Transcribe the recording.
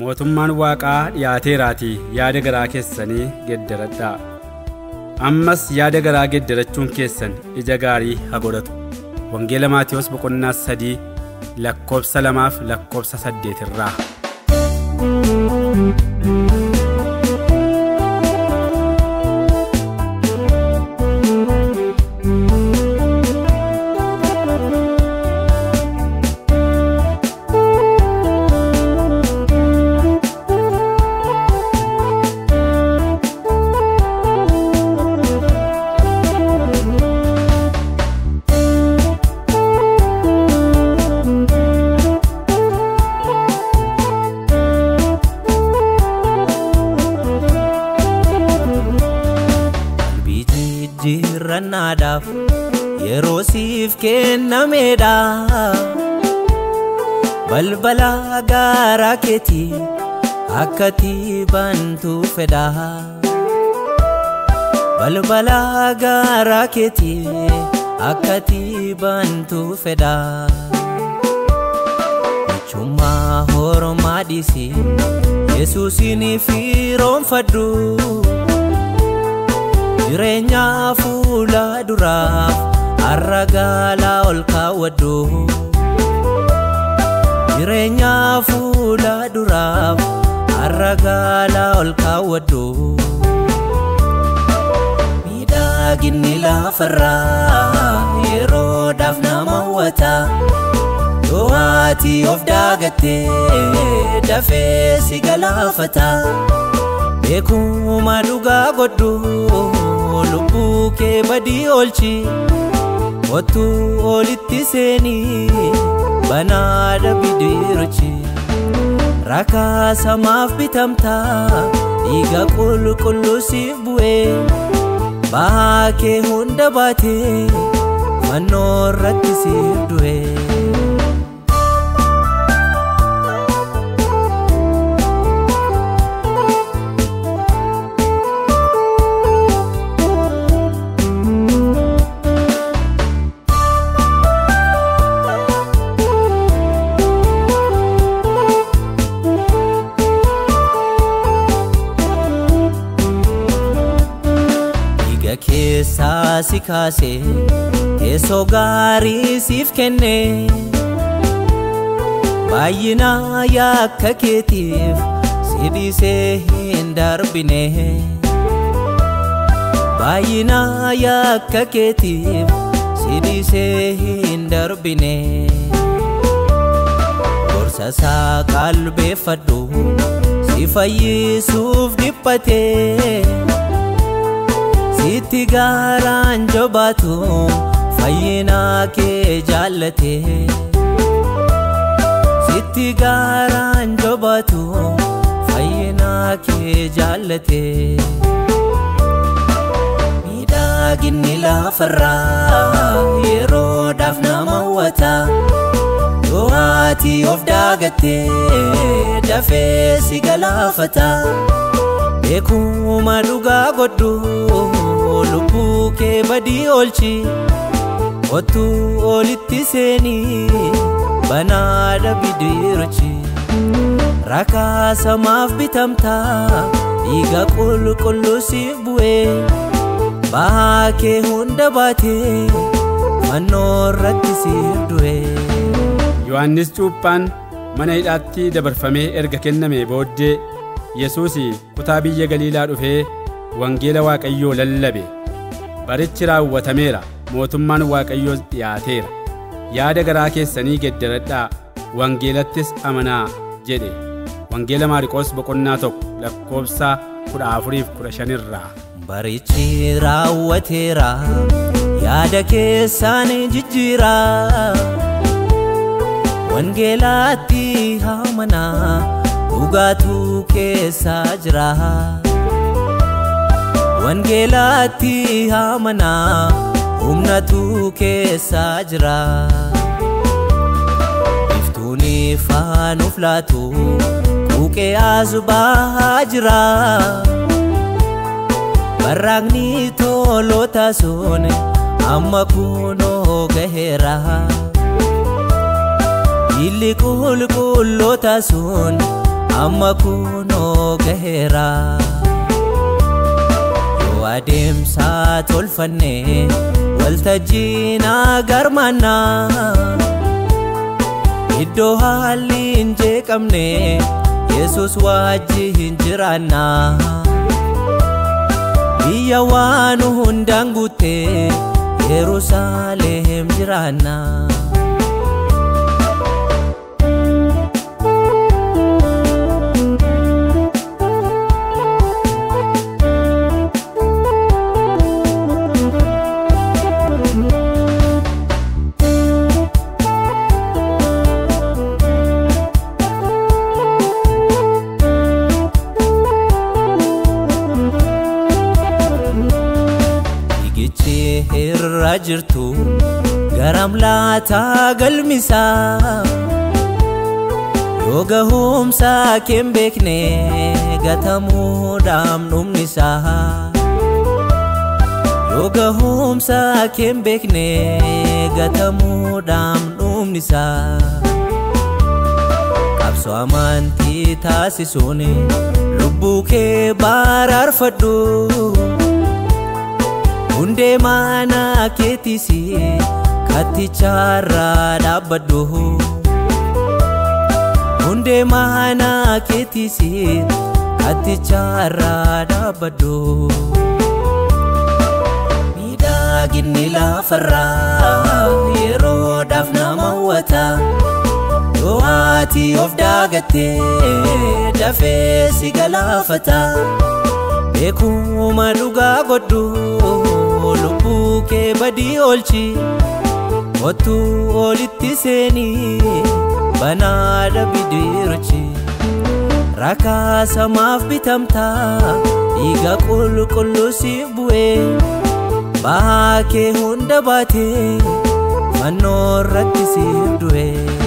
mootummaan waaqaa dhiyaateeraatii yaada garaa keessanii geddaradhaa. Ammas yaada garaa geddarachuun keessan ija gaarii haa godhatu. Wangeela Maatiyos boqonnaa 3 lakkoobsa 2 lakkoobsa 8 irraa. Jirrannaadhaaf yeroo siif kennameedha. Balbala garaa keetii akkati bantu fedha. Balbala garaa keetii akkati bantu fedha. Ichummaa hormaa dhiisi Yesuusin firoomfadhu. Jireenya fuula duraaf har'a gaalaa ol kaawwadhu. Jireenya fuula duraaf har'a gaalaa ol kaawwadhu. Miidhaginni lafarraa yeroodhaaf nama hawwata. Yoo ati of daagattee dafee si galaafata. Beekuma dhugaa godhu lubbuu kee badii oolchi. Kottu olitti seenii banaadha bidirchi. Rakaa samaaf bitamta dhiiga qulqulluu siif bu'ee. Bahaa kee hunda baatee fannoo irratti siif du'ee. Keessaa si kaasee teessoo gaarii siif kenne. Baay'ina yakka keetiif si dhiisee hin darbine. Baay'ina yakka keetiif si dhiisee hin darbine. Gorsa isaa qalbeeffadhu si fayyisuuf dhiphatee. Sitti gaaraan jabaatu fayyina kee jaallate. Sitti gaaraan jabaatu fayyina kee jaallate. Miidhaginni lafarraa yeroodhaaf nama hawwata. Yoo ati of daagattee dafee si galaafata. Beekuma dhugaa godhu lubbuu kee badii oolchi. Kottu olitti seenii banaadha bidirchi. Rakaa samaaf bitamta dhiiga qulqulluu siif bu'ee. Bahaa kee hunda baatee fannoo irratti siif du'ee. Yohaannis Cuuphaan mana hidhaatti dabarfamee erga kennamee booddee Yesuus kutaa biyya Galiilaa dhufee wangeela Waaqayyoo lallabe. Barichi raawwatameera, mootummaan Waaqayyoos dhiyaateera. Yaada garaa keessanii geddaradhaa, wangeelattis amanaa jedhe. Wangeela Maarqos boqonnaa 1 lakkoobsa 14-15 irraa. Barichi raawwateera, yaada keessan jijjiira. Wangeelatti amanaa dhugaatu keessa jira. Wangeelatti amanaa humnatu keessa jira. Iftuun ifaan uflaatu quuqee as bahaa jira. Barraaqni toloota sun amma kunoo gaheera. Illi qulqulloota sun amma kunoo gaheera yoo adeemsaa tolfanne waltajjiin agarmanna iddoo haalli hin jeeqamne Yesus wajjin jiraanna biyya waan hundaan guutte Yerusaalem jiraanna jirtu garam laata galmisa yoo gahumsa keen beekne gatamuudhaan dhumnisa yoo gahumsa keen beekne gatamuudhaan dhumnisa qabsoo amantii taasisuun lubbuu kee baraarfadhu hunde mana ketisi katichara dabadu hunde mana ketisi katichara dabadu midagini la farra yero dafna mawata doati of dagate dafe sigalafata ekuma duga goddu lubbuu kee badii oolchi otu olitti seeni banaadha bidirchi rakaa samaaf bitamta dhiiga qulqulluu siif bu'ee bahaa kee hunda baatee fannoo irratti siif du'ee